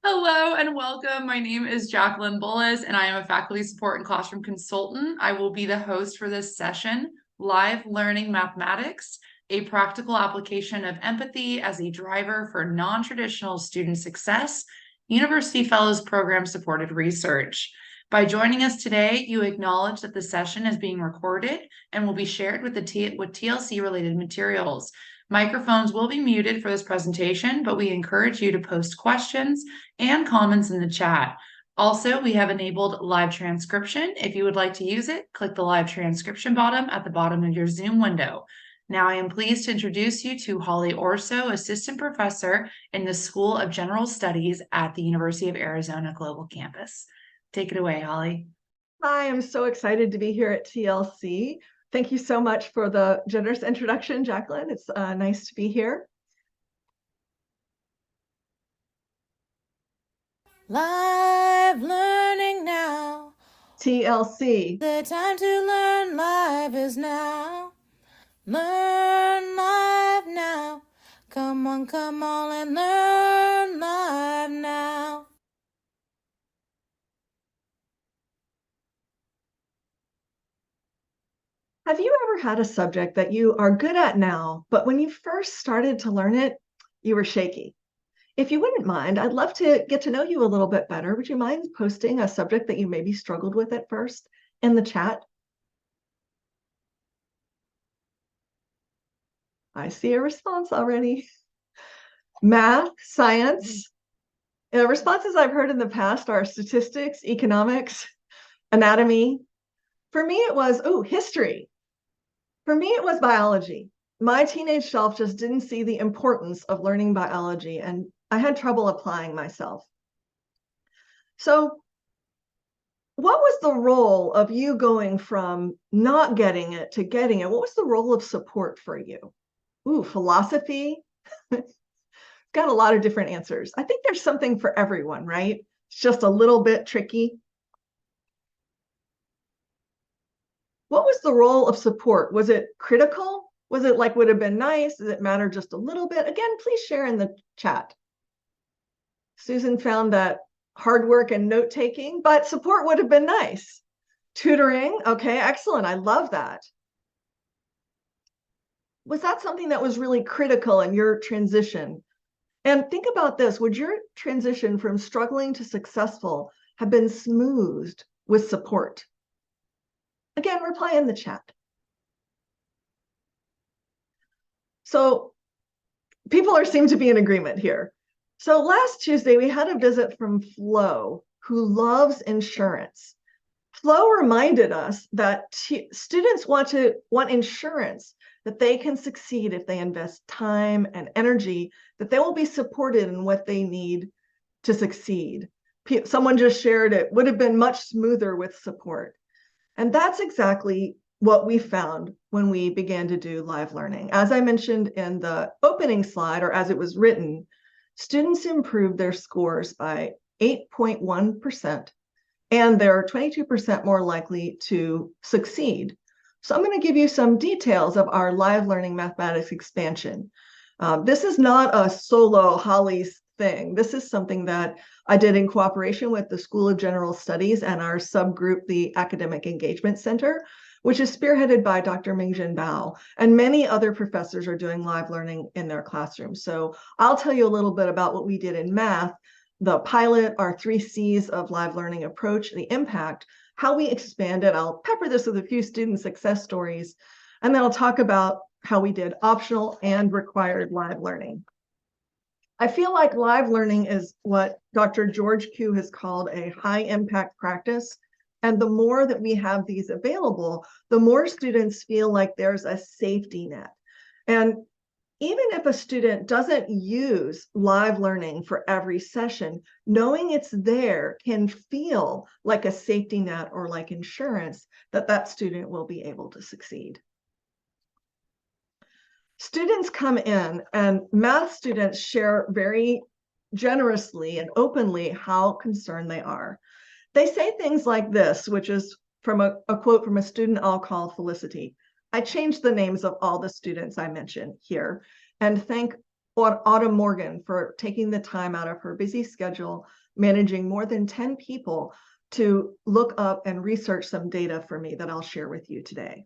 Hello and welcome. My name is Jacqueline Bullis, and I am a faculty support and classroom consultant. I will be the host for this session, Live Learning Mathematics, a practical application of empathy as a driver for non-traditional student success, University Fellows Program supported research. By joining us today, you acknowledge that the session is being recorded and will be shared with TLC related materials. Microphones will be muted for this presentation, but we encourage you to post questions and comments in the chat. Also, we have enabled live transcription. If you would like to use it, click the live transcription button at the bottom of your Zoom window. Now I am pleased to introduce you to Holly Ourso, Assistant Professor in the School of General Studies at the University of Arizona Global Campus. Take it away, Holly. Hi, I'm so excited to be here at TLC. Thank you so much for the generous introduction, Jacqueline. It's nice to be here. Live learning now. TLC. The time to learn live is now. Learn live now. Come on and learn live now. Have you ever had a subject that you are good at now, but when you first started to learn it, you were shaky? If you wouldn't mind, I'd love to get to know you a little bit better. Would you mind posting a subject that you maybe struggled with at first in the chat? I see a response already. Math, science. Responses I've heard in the past are statistics, economics, anatomy. For me, it was, history. For me, it was biology. My teenage self just didn't see the importance of learning biology, and I had trouble applying myself. So what was the role of you going from not getting it to getting it? What was the role of support for you? Philosophy. Got a lot of different answers. I think there's something for everyone, right? It's just a little bit tricky. What was the role of support? Was it critical? Was it like would have been nice? Does it matter just a little bit? Again, please share in the chat. Susan found that hard work and note-taking, but support would have been nice. Tutoring, okay, excellent. I love that. Was that something that was really critical in your transition? And think about this, would your transition from struggling to successful have been smoothed with support? Again, reply in the chat. So people seem to be in agreement here. So last Tuesday, we had a visit from Flo, who loves insurance. Flo reminded us that students want insurance that they can succeed if they invest time and energy, that they will be supported in what they need to succeed. Someone just shared it would have been much smoother with support. And that's exactly what we found when we began to do live learning. As I mentioned in the opening slide, or as it was written, students improved their scores by 8.1%, and they're 22% more likely to succeed. So I'm going to give you some details of our live learning mathematics expansion. This is not a solo Holly's thing. This is something that I did in cooperation with the School of General Studies and our subgroup, the Academic Engagement Center, which is spearheaded by Dr. Mingjin Bao, and many other professors are doing live learning in their classrooms. So I'll tell you a little bit about what we did in math, the pilot, our 3 C's of live learning approach, the impact, how we expanded. I'll pepper this with a few student success stories, and then I'll talk about how we did optional and required live learning. I feel like live learning is what Dr. George Q has called a high impact practice. And the more that we have these available, the more students feel like there's a safety net. And even if a student doesn't use live learning for every session, knowing it's there can feel like a safety net or like insurance that that student will be able to succeed. Students come in, and math students share very generously and openly how concerned they are. They say things like this, which is from a quote from a student I'll call Felicity. I changed the names of all the students I mentioned here and thank Autumn Morgan for taking the time out of her busy schedule, managing more than 10 people to look up and research some data for me that I'll share with you today.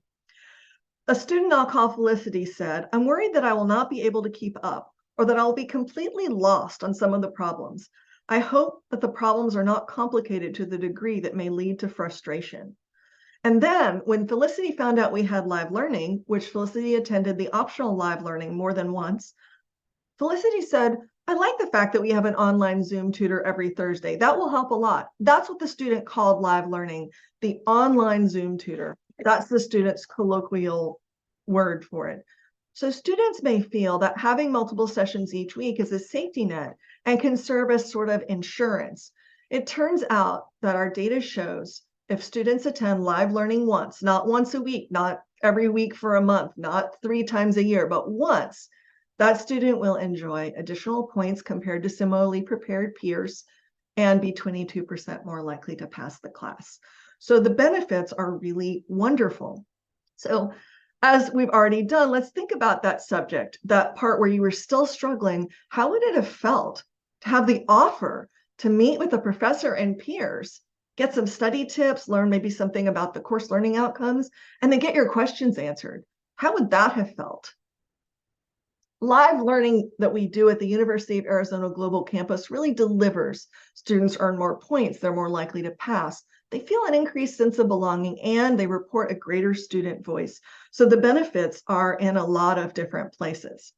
A student I'll call Felicity said, "I'm worried that I will not be able to keep up or that I'll be completely lost on some of the problems. I hope that the problems are not complicated to the degree that may lead to frustration." And then when Felicity found out we had live learning, which Felicity attended the optional live learning more than once, Felicity said, "I like the fact that we have an online Zoom tutor every Thursday. That will help a lot." That's what the student called live learning, the online Zoom tutor. That's the student's colloquial word for it. So students may feel that having multiple sessions each week is a safety net and can serve as sort of insurance. It turns out that our data shows if students attend live learning once, not once a week, not every week for a month, not 3 times a year, but once, that student will enjoy additional points compared to similarly prepared peers and be 22% more likely to pass the class. So the benefits are really wonderful. So as we've already done, let's think about that subject, that part where you were still struggling. How would it have felt to have the offer to meet with a professor and peers, get some study tips, learn maybe something about the course learning outcomes, and then get your questions answered? How would that have felt? Live learning that we do at the University of Arizona Global Campus really delivers. Students earn more points, they're more likely to pass. They feel an increased sense of belonging, and they report a greater student voice. So the benefits are in a lot of different places.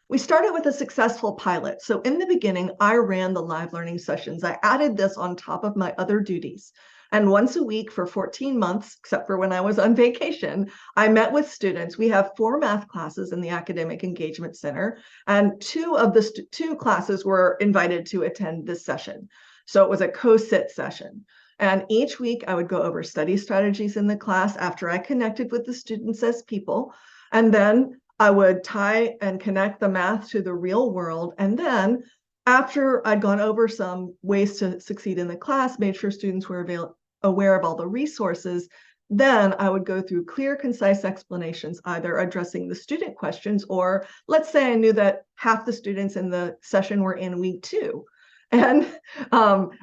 We started with a successful pilot. So in the beginning, I ran the live learning sessions. I added this on top of my other duties. And once a week for 14 months, except for when I was on vacation, I met with students. We have 4 math classes in the Academic Engagement Center, and 2 of the 2 classes were invited to attend this session. So it was a co-sit session. And each week I would go over study strategies in the class after I connected with the students as people. And then I would tie and connect the math to the real world. And then after I'd gone over some ways to succeed in the class, made sure students were aware of all the resources, then I would go through clear, concise explanations, either addressing the student questions, or let's say I knew that half the students in the session were in week 2. And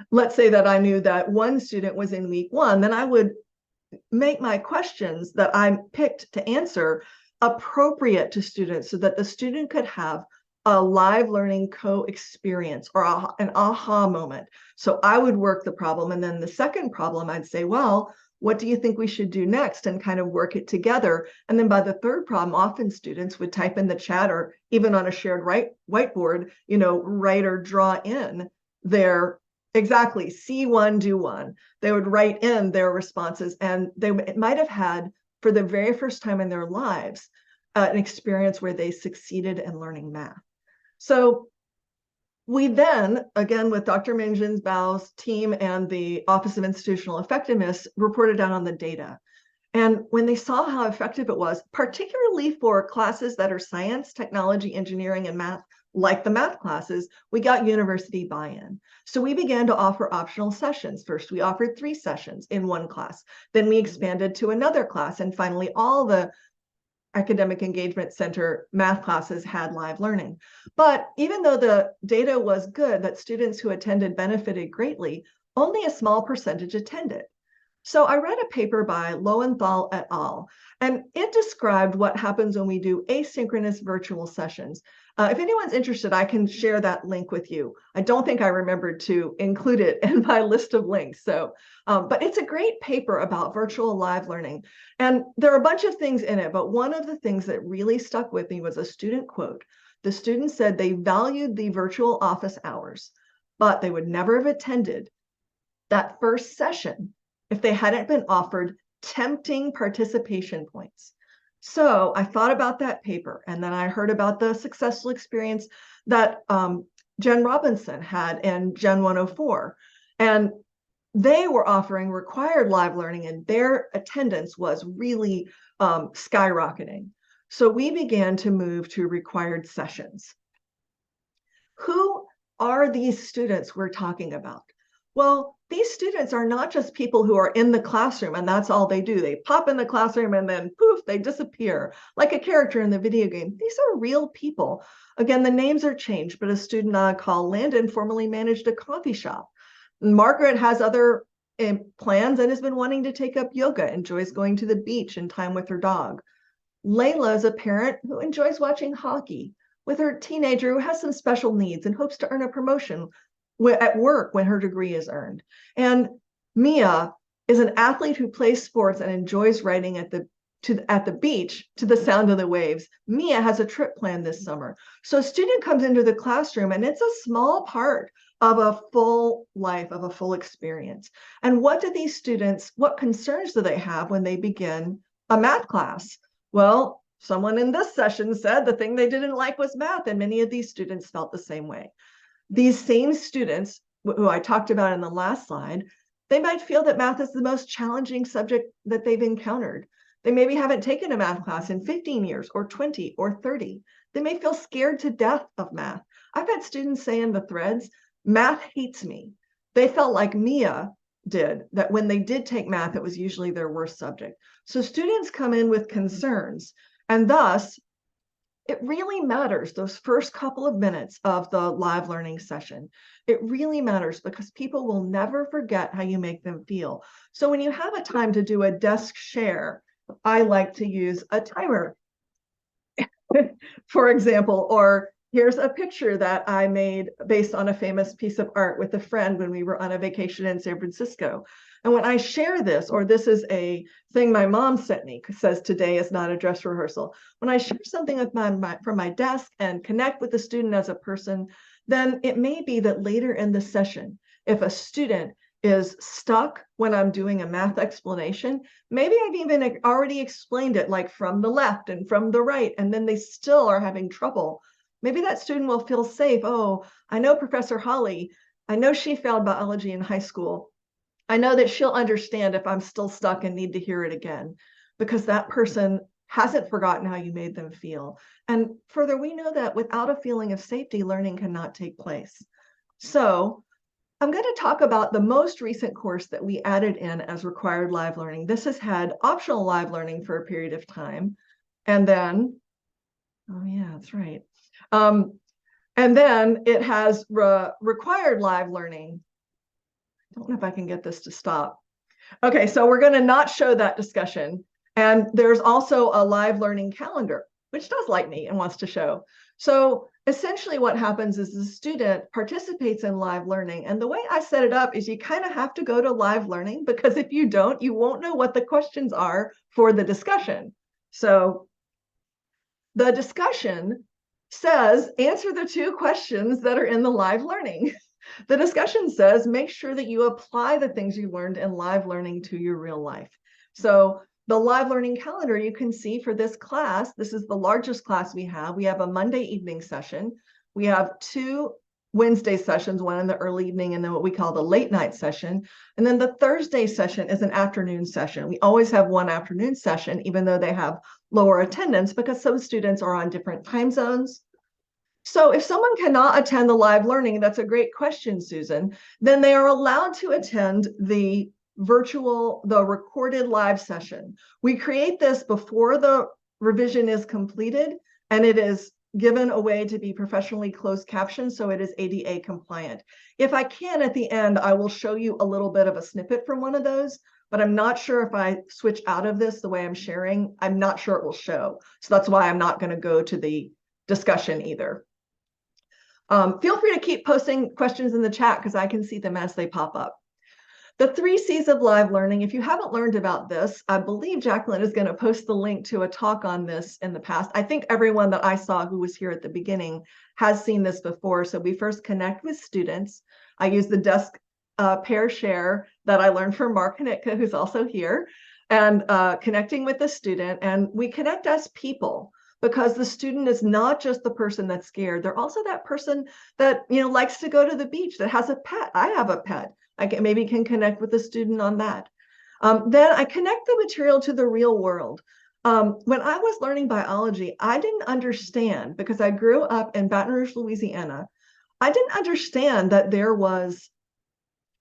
let's say that I knew that one student was in week 1, then I would make my questions that I picked to answer appropriate to students so that the student could have a live learning co-experience or an aha moment. So I would work the problem, and then the second problem I'd say, well, what do you think we should do next, and kind of work it together. And then by the third problem, often students would type in the chat or even on a shared whiteboard, write or draw in their exactly see one, do one. They would write in their responses, and they might have had, for the very first time in their lives, an experience where they succeeded in learning math. So we then, again, with Dr. Minjinsbao's team and the Office of Institutional Effectiveness, reported out on the data. And when they saw how effective it was, particularly for classes that are science, technology, engineering, and math, like the math classes, we got university buy-in. So we began to offer optional sessions. First, we offered 3 sessions in one class. Then we expanded to another class. And finally, all the Academic Engagement Center math classes had live learning. But even though the data was good, that students who attended benefited greatly, only a small percentage attended. So I read a paper by Lowenthal et al., and it described what happens when we do asynchronous virtual sessions. If anyone's interested, I can share that link with you. I don't think I remembered to include it in my list of links. So, but it's a great paper about virtual live learning. And there are a bunch of things in it, but one of the things that really stuck with me was a student quote. The student said they valued the virtual office hours, but they would never have attended that first session if they hadn't been offered tempting participation points. So I thought about that paper, and then I heard about the successful experience that Jen Robinson had in Gen 104. And they were offering required live learning, and their attendance was really skyrocketing. So we began to move to required sessions. Who are these students we're talking about? Well, these students are not just people who are in the classroom and that's all they do. They pop in the classroom and then poof, they disappear like a character in the video game. These are real people. Again, the names are changed, but a student I call Landon formerly managed a coffee shop. Margaret has other plans and has been wanting to take up yoga, enjoys going to the beach and time with her dog. Layla is a parent who enjoys watching hockey with her teenager who has some special needs and hopes to earn a promotion at work when her degree is earned. And Mia is an athlete who plays sports and enjoys riding at the beach to the sound of the waves. Mia has a trip planned this summer. So a student comes into the classroom and it's a small part of a full life, of a full experience. And what concerns do they have when they begin a math class? Well, someone in this session said the thing they didn't like was math, and many of these students felt the same way. These same students who I talked about in the last slide, they might feel that math is the most challenging subject that they've encountered. They maybe haven't taken a math class in 15 years or 20 or 30. They may feel scared to death of math. I've had students say in the threads, math hates me. They felt like Mia did, that when they did take math, it was usually their worst subject. So students come in with concerns, and thus it really matters, those first couple of minutes of the live learning session. It really matters because people will never forget how you make them feel. So when you have a time to do a desk share, I like to use a timer, for example, or here's a picture that I made based on a famous piece of art with a friend when we were on a vacation in San Francisco. And when I share this, or this is a thing my mom sent me, says today is not a dress rehearsal. When I share something with from my desk and connect with the student as a person, then it may be that later in the session, if a student is stuck when I'm doing a math explanation, maybe I've even already explained it like from the left and from the right, and then they still are having trouble. Maybe that student will feel safe. Oh, I know Professor Holly. I know she failed biology in high school. I know that she'll understand if I'm still stuck and need to hear it again, because that person hasn't forgotten how you made them feel. And further, we know that without a feeling of safety, learning cannot take place. So I'm going to talk about the most recent course that we added in as required live learning. This has had optional live learning for a period of time. And then, oh yeah, that's right. And then it has required live learning. I don't know if I can get this to stop. Okay, so we're going to not show that discussion. And there's also a live learning calendar, which does like me and wants to show. So essentially what happens is the student participates in live learning. And the way I set it up is you kind of have to go to live learning, because if you don't, you won't know what the questions are for the discussion. So the discussion says, answer the 2 questions that are in the live learning. The discussion says, make sure that you apply the things you learned in live learning to your real life. So the live learning calendar, you can see for this class, this is the largest class we have. We have a Monday evening session. We have 2 Wednesday sessions, one in the early evening and then what we call the late night session. And then the Thursday session is an afternoon session. We always have one afternoon session, even though they have lower attendance because some students are on different time zones. So if someone cannot attend the live learning, that's a great question, Susan, then they are allowed to attend the recorded live session. We create this before the revision is completed, and it is given a way to be professionally closed captioned, so it is ADA compliant. If I can, at the end, I will show you a little bit of a snippet from one of those, but I'm not sure if I switch out of this the way I'm sharing, I'm not sure it will show. So that's why I'm not going to go to the discussion either. Feel free to keep posting questions in the chat because I can see them as they pop up. The 3 C's of live learning, if you haven't learned about this, I believe Jacqueline is going to post the link to a talk on this in the past. I think everyone that I saw who was here at the beginning has seen this before. So we first connect with students. I use the desk pair share that I learned from Mark Hanitka, who's also here, and connecting with the student. And we connect as people, because the student is not just the person that's scared. They're also that person that likes to go to the beach, that has a pet. I have a pet. I maybe can connect with the student on that. Then I connect the material to the real world. When I was learning biology, I didn't understand, because I grew up in Baton Rouge, Louisiana. I didn't understand that there was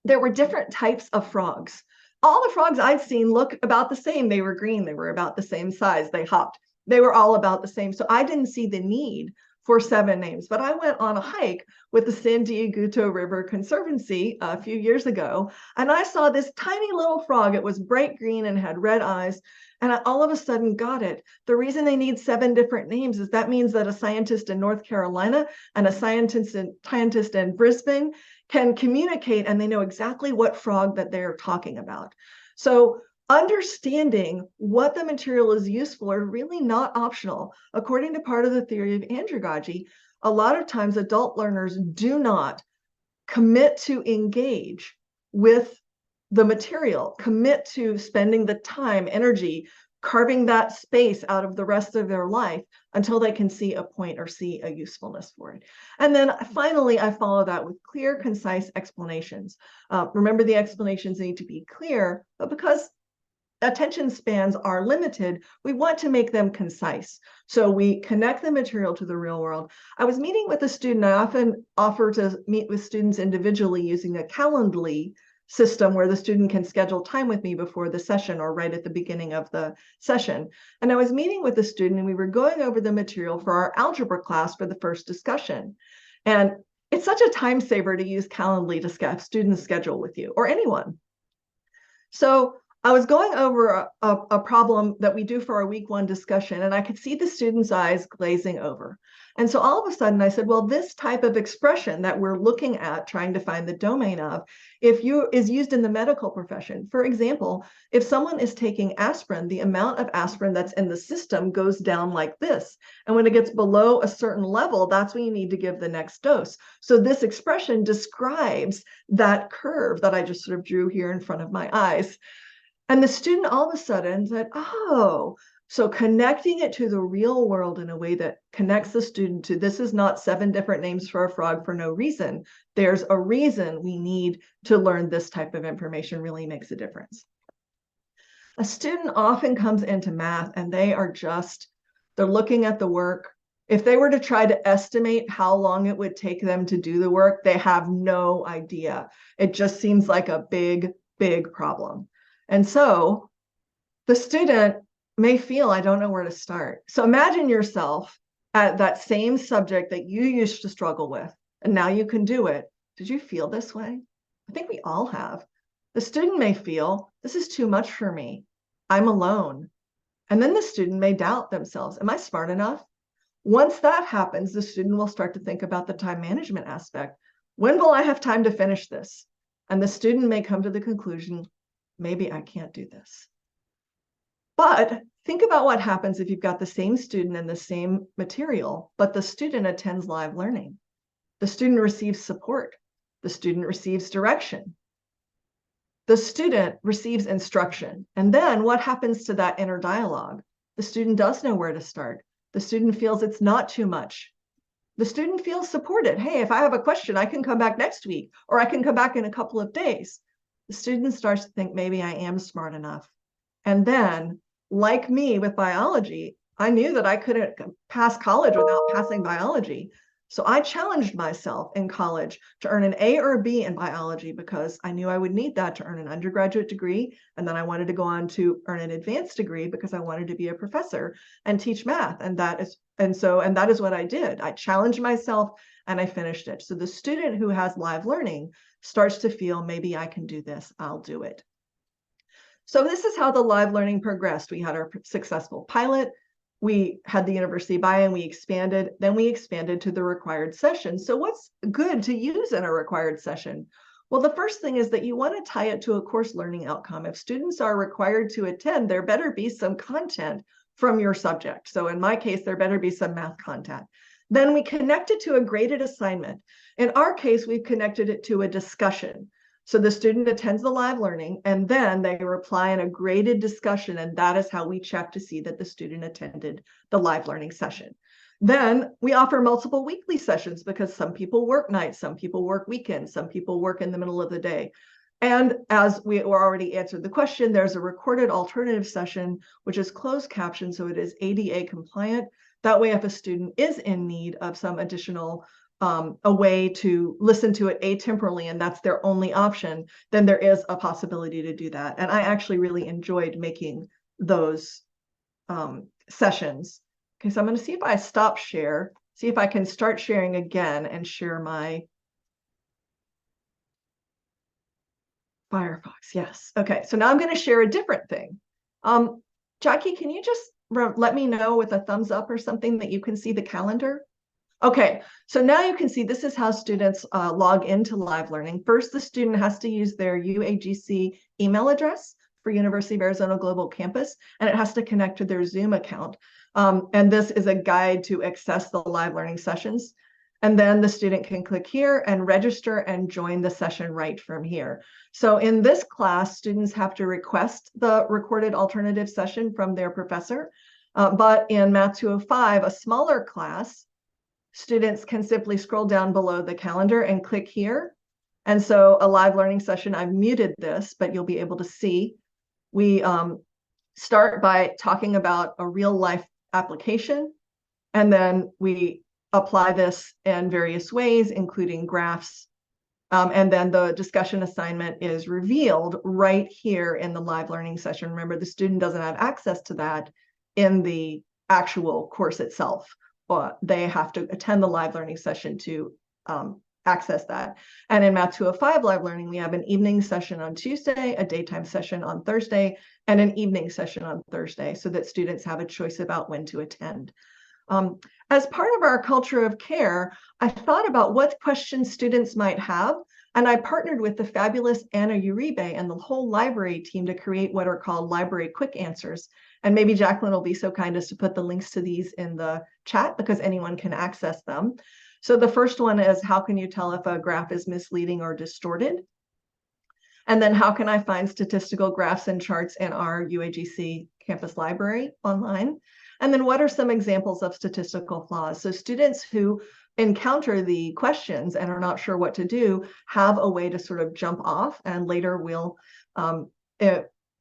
there were different types of frogs. All the frogs I'd seen look about the same. They were green. They were about the same size. They hopped. They were all about the same. So I didn't see the need for 7 names. But I went on a hike with the San Diego River Conservancy a few years ago, and I saw this tiny little frog. It was bright green and had red eyes. And I all of a sudden got it. The reason they need 7 different names is that means that a scientist in North Carolina and a scientist in Brisbane can communicate, and they know exactly what frog that they're talking about. So understanding what the material is useful are really not optional. According to part of the theory of andragogy, a lot of times adult learners do not commit to engage with the material, commit to spending the time, energy, carving that space out of the rest of their life until they can see a point or see a usefulness for it. And then finally, I follow that with clear, concise explanations. Remember, the explanations need to be clear, but because attention spans are limited, we want to make them concise. So we connect the material to the real world. I was meeting with a student. I often offer to meet with students individually using a Calendly system where the student can schedule time with me before the session or right at the beginning of the session. And I was meeting with a student, and we were going over the material for our algebra class for the first discussion. And it's such a time saver to use Calendly to students schedule with you, or anyone. So I was going over a problem that we do for our week 1 discussion, and I could see the students' eyes glazing over. And so all of a sudden I said, well, this type of expression that we're looking at, trying to find the domain of, is used in the medical profession. For example, if someone is taking aspirin, the amount of aspirin that's in the system goes down like this. And when it gets below a certain level, that's when you need to give the next dose. So this expression describes that curve that I just sort of drew here in front of my eyes. And the student all of a sudden said, oh, so connecting it to the real world in a way that connects the student to, this is not 7 different names for a frog for no reason. There's a reason we need to learn this type of information, really makes a difference. A student often comes into math and they're looking at the work. If they were to try to estimate how long it would take them to do the work, they have no idea. It just seems like a big, big problem. And so the student may feel, I don't know where to start. So imagine yourself at that same subject that you used to struggle with, and now you can do it. Did you feel this way? I think we all have. The student may feel, this is too much for me. I'm alone. And then the student may doubt themselves. Am I smart enough? Once that happens, the student will start to think about the time management aspect. When will I have time to finish this? And the student may come to the conclusion, maybe I can't do this. But think about what happens if you've got the same student and the same material, but the student attends live learning. The student receives support. The student receives direction. The student receives instruction. And then what happens to that inner dialogue? The student does know where to start. The student feels it's not too much. The student feels supported. Hey, if I have a question, I can come back next week, or I can come back in a couple of days. The student starts to think, maybe I am smart enough. And then, like me with biology, I knew that I couldn't pass college without passing biology. So I challenged myself in college to earn an A or a B in biology because I knew I would need that to earn an undergraduate degree. And then I wanted to go on to earn an advanced degree because I wanted to be a professor and teach math. And that is what I did. I challenged myself and I finished it. So the student who has live learning starts to feel, maybe I can do this, I'll do it. So this is how the live learning progressed. We had our successful pilot. We had the university buy-in, we expanded, then we expanded to the required session. So what's good to use in a required session? Well, the first thing is that you want to tie it to a course learning outcome. If students are required to attend, there better be some content from your subject. So in my case, there better be some math content. Then we connect it to a graded assignment. In our case, we've connected it to a discussion. So the student attends the live learning and then they reply in a graded discussion, and that is how we check to see that the student attended the live learning session. Then we offer multiple weekly sessions because some people work nights, some people work weekends, some people work in the middle of the day. And as we already answered the question, there's a recorded alternative session, which is closed caption, so it is ADA compliant. That way, if a student is in need of some additional a way to listen to it atemporally and that's their only option, then there is a possibility to do that. And I actually really enjoyed making those sessions. Okay, so I'm going to see if I stop share, see if I can start sharing again and share my Firefox. Yes. Okay, so now I'm going to share a different thing. Jackie, can you just let me know with a thumbs up or something that you can see the calendar? Okay, so now you can see this is how students log into live learning. First, the student has to use their UAGC email address for University of Arizona Global Campus, and it has to connect to their Zoom account. And this is a guide to access the live learning sessions. And then the student can click here and register and join the session right from here. So in this class, students have to request the recorded alternative session from their professor. But in Math 205, a smaller class, students can simply scroll down below the calendar and click here. And so a live learning session, I've muted this, but you'll be able to see. We start by talking about a real life application, and then we apply this in various ways, including graphs. And then the discussion assignment is revealed right here in the live learning session. Remember, the student doesn't have access to that in the actual course itself. They have to attend the live learning session to access that. And in Math 205 live learning, we have an evening session on Tuesday, a daytime session on Thursday, and an evening session on Thursday, so that students have a choice about when to attend. As part of our culture of care, I thought about what questions students might have, and I partnered with the fabulous Anna Uribe and the whole library team to create what are called library quick answers. And maybe Jacqueline will be so kind as to put the links to these in the chat because anyone can access them. So the first one is, how can you tell if a graph is misleading or distorted? And then how can I find statistical graphs and charts in our UAGC campus library online? And then what are some examples of statistical flaws? So students who encounter the questions and are not sure what to do have a way to sort of jump off, and later we'll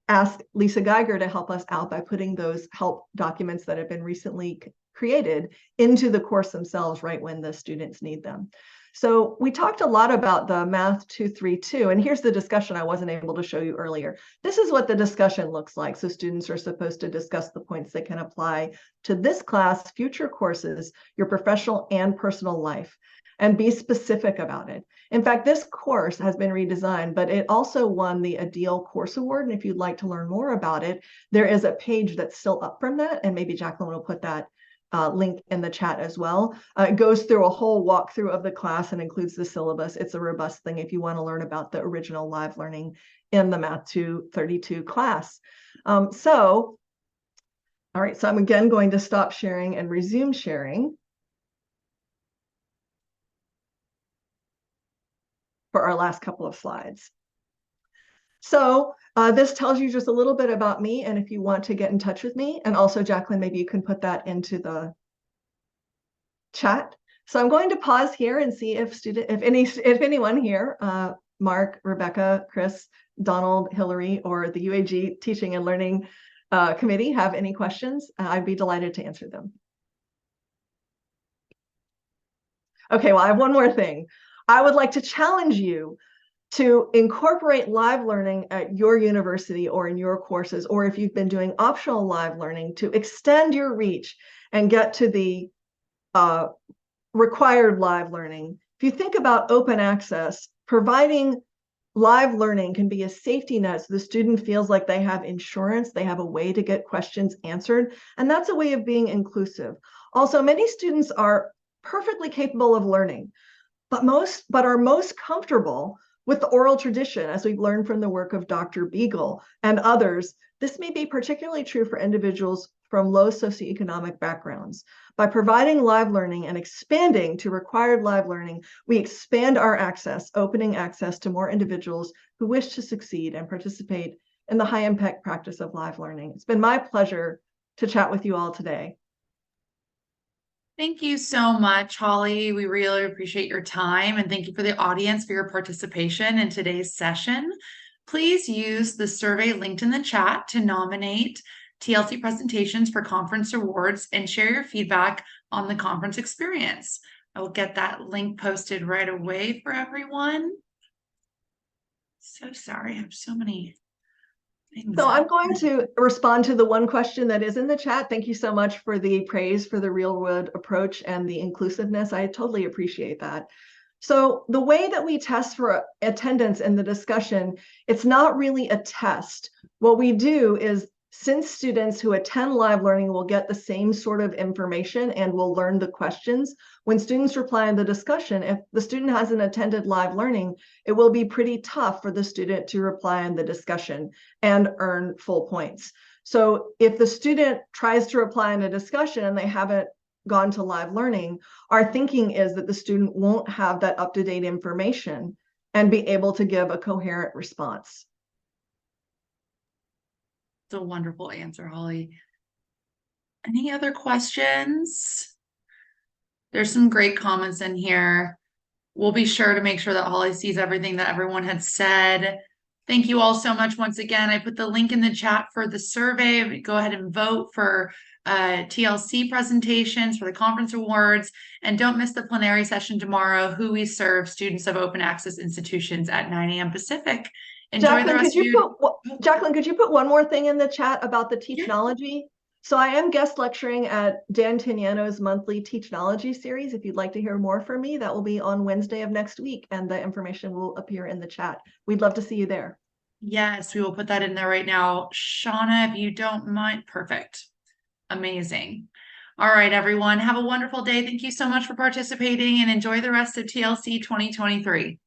ask Lisa Geiger to help us out by putting those help documents that have been recently created into the course themselves right when the students need them. So we talked a lot about the Math 232, and here's the discussion I wasn't able to show you earlier. This is what the discussion looks like. So students are supposed to discuss the points that can apply to this class, future courses, your professional and personal life, and be specific about it. In fact, this course has been redesigned, but it also won the Ideal Course Award. And if you'd like to learn more about it, there is a page that's still up from that, and maybe Jacqueline will put that link in the chat as well. It goes through a whole walkthrough of the class and includes the syllabus. It's a robust thing if you want to learn about the original live learning in the Math 232 class. All right, so I'm again going to stop sharing and resume sharing for our last couple of slides. So this tells you just a little bit about me, and if you want to get in touch with me, and also Jacqueline, maybe you can put that into the chat. So I'm going to pause here and see if anyone here, Mark, Rebecca, Chris, Donald, Hillary, or the UAG Teaching and Learning Committee have any questions. I'd be delighted to answer them. Okay, well, I have one more thing. I would like to challenge you to incorporate live learning at your university or in your courses, or if you've been doing optional live learning, to extend your reach and get to the required live learning. If you think about open access, providing live learning can be a safety net so the student feels like they have insurance, they have a way to get questions answered, and that's a way of being inclusive. Also, many students are perfectly capable of learning, but are most comfortable with the oral tradition, as we've learned from the work of Dr. Beagle and others. This may be particularly true for individuals from low socioeconomic backgrounds. By providing live learning and expanding to required live learning, we expand our access, opening access to more individuals who wish to succeed and participate in the high impact practice of live learning. It's been my pleasure to chat with you all today. Thank you so much, Holly. We really appreciate your time, and thank you for the audience for your participation in today's session. Please use the survey linked in the chat to nominate TLC presentations for conference awards and share your feedback on the conference experience. I will get that link posted right away for everyone. So sorry, I have so many things. So I'm going to respond to the one question that is in the chat. Thank you so much for the praise for the real world approach and the inclusiveness. I totally appreciate that. So the way that we test for attendance in the discussion, it's not really a test. What we do is, since students who attend live learning will get the same sort of information and will learn the questions, when students reply in the discussion, if the student hasn't attended live learning, it will be pretty tough for the student to reply in the discussion and earn full points. So if the student tries to reply in a discussion and they haven't gone to live learning, our thinking is that the student won't have that up-to-date information and be able to give a coherent response. It's a wonderful answer, Holly. Any other questions? There's some great comments in here. We'll be sure to make sure that Holly sees everything that everyone had said. Thank you all so much once again. I put the link in the chat for the survey. Go ahead and vote for TLC presentations, for the conference awards, and don't miss the plenary session tomorrow, Who We Serve, Students of Open Access Institutions at 9 a.m. Pacific. Enjoy Jacqueline, the rest of your... Jacqueline, could you put one more thing in the chat about the Teachnology? So I am guest lecturing at Dan Tignano's monthly Teachnology series. If you'd like to hear more from me, that will be on Wednesday of next week, and the information will appear in the chat. We'd love to see you there. Yes, we will put that in there right now. Shauna, if you don't mind, perfect. Amazing. All right, everyone, have a wonderful day. Thank you so much for participating and enjoy the rest of TLC 2023.